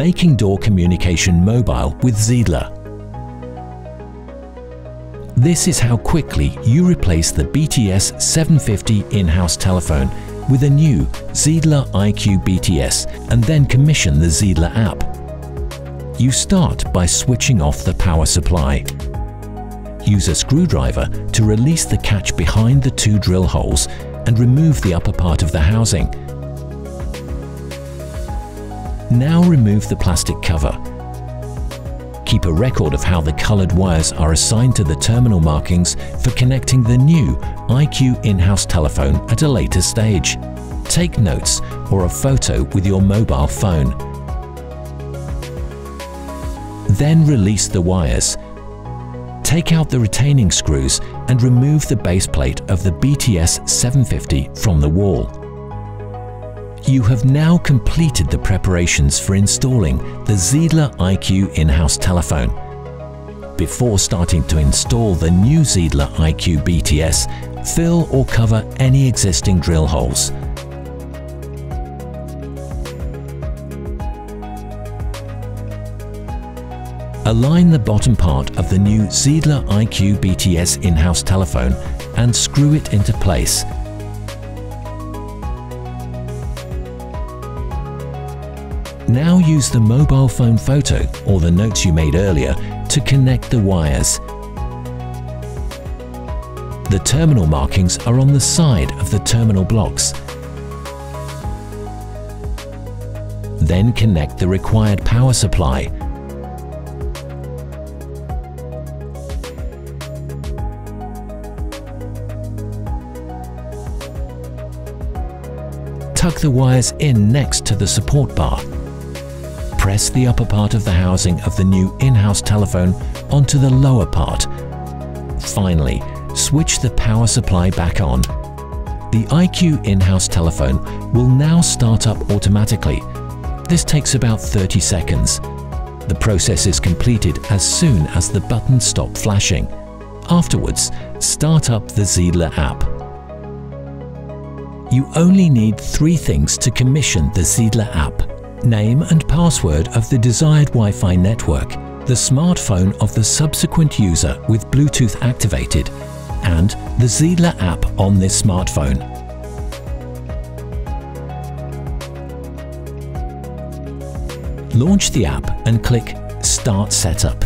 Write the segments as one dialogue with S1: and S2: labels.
S1: making door communication mobile with Zeidler. This is how quickly you replace the BTS 750 in-house telephone with a new Zeidler IQ BTS and then commission the Zeidler app. You start by switching off the power supply. Use a screwdriver to release the catch behind the two drill holes and remove the upper part of the housing. Now remove the plastic cover. Keep a record of how the colored wires are assigned to the terminal markings for connecting the new IQ in-house telephone at a later stage. Take notes or a photo with your mobile phone. Then release the wires. Take out the retaining screws and remove the base plate of the BTS 750 from the wall. You have now completed the preparations for installing the Zeidler IQ in-house telephone. Before starting to install the new Zeidler IQ BTS, fill or cover any existing drill holes. Align the bottom part of the new Zeidler IQ BTS in-house telephone and screw it into place. Now use the mobile phone photo or the notes you made earlier to connect the wires. The terminal markings are on the side of the terminal blocks. Then connect the required power supply. Tuck the wires in next to the support bar. Press the upper part of the housing of the new in-house telephone onto the lower part. Finally, switch the power supply back on. The IQ in-house telephone will now start up automatically. This takes about 30 seconds. The process is completed as soon as the buttons stop flashing. Afterwards, start up the Zeidler app. You only need 3 things to commission the Zeidler app: name and password of the desired Wi-Fi network, the smartphone of the subsequent user with Bluetooth activated, and the Zeidler app on this smartphone. Launch the app and click Start Setup.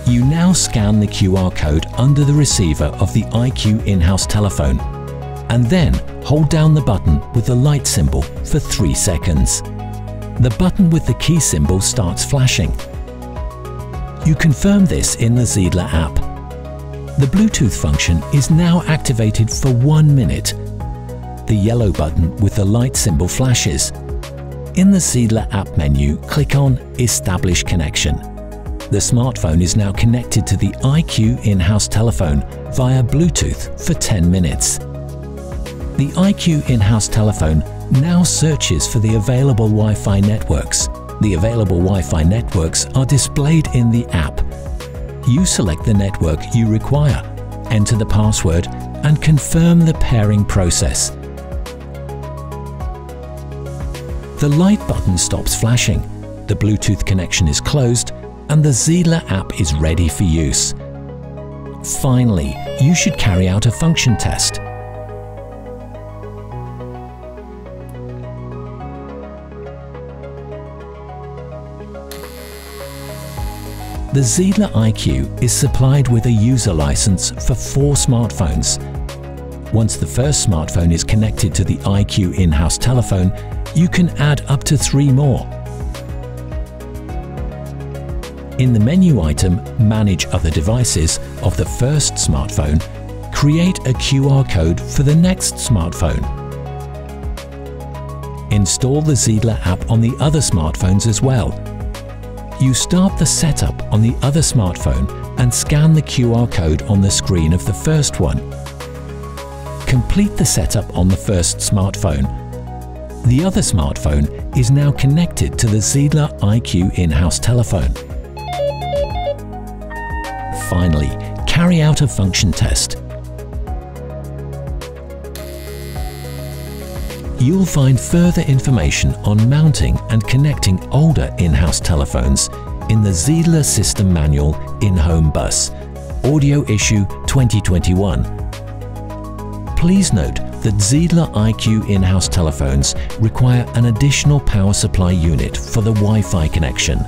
S1: You now scan the QR code under the receiver of the IQ in-house telephone and then hold down the button with the light symbol for 3 seconds. The button with the key symbol starts flashing. You confirm this in the Zeidler app. The Bluetooth function is now activated for 1 minute. The yellow button with the light symbol flashes. In the Zeidler app menu, click on Establish Connection. The smartphone is now connected to the IQ in-house telephone via Bluetooth for 10 minutes. The IQ in-house telephone now searches for the available Wi-Fi networks. The available Wi-Fi networks are displayed in the app. You select the network you require, enter the password, and confirm the pairing process. The light button stops flashing, the Bluetooth connection is closed, and the Zeidler app is ready for use. Finally, you should carry out a function test. The Zeidler IQ is supplied with a user license for 4 smartphones. Once the first smartphone is connected to the IQ in-house telephone, you can add up to 3 more. In the menu item Manage Other Devices of the first smartphone, create a QR code for the next smartphone. Install the Zeidler app on the other smartphones as well. You start the setup on the other smartphone and scan the QR code on the screen of the first one. Complete the setup on the first smartphone. The other smartphone is now connected to the Zeidler IQ in-house telephone. Finally, carry out a function test. You'll find further information on mounting and connecting older in-house telephones in the Zeidler System Manual In-Home Bus, Audio Issue 2021. Please note that Zeidler IQ in-house telephones require an additional power supply unit for the Wi-Fi connection.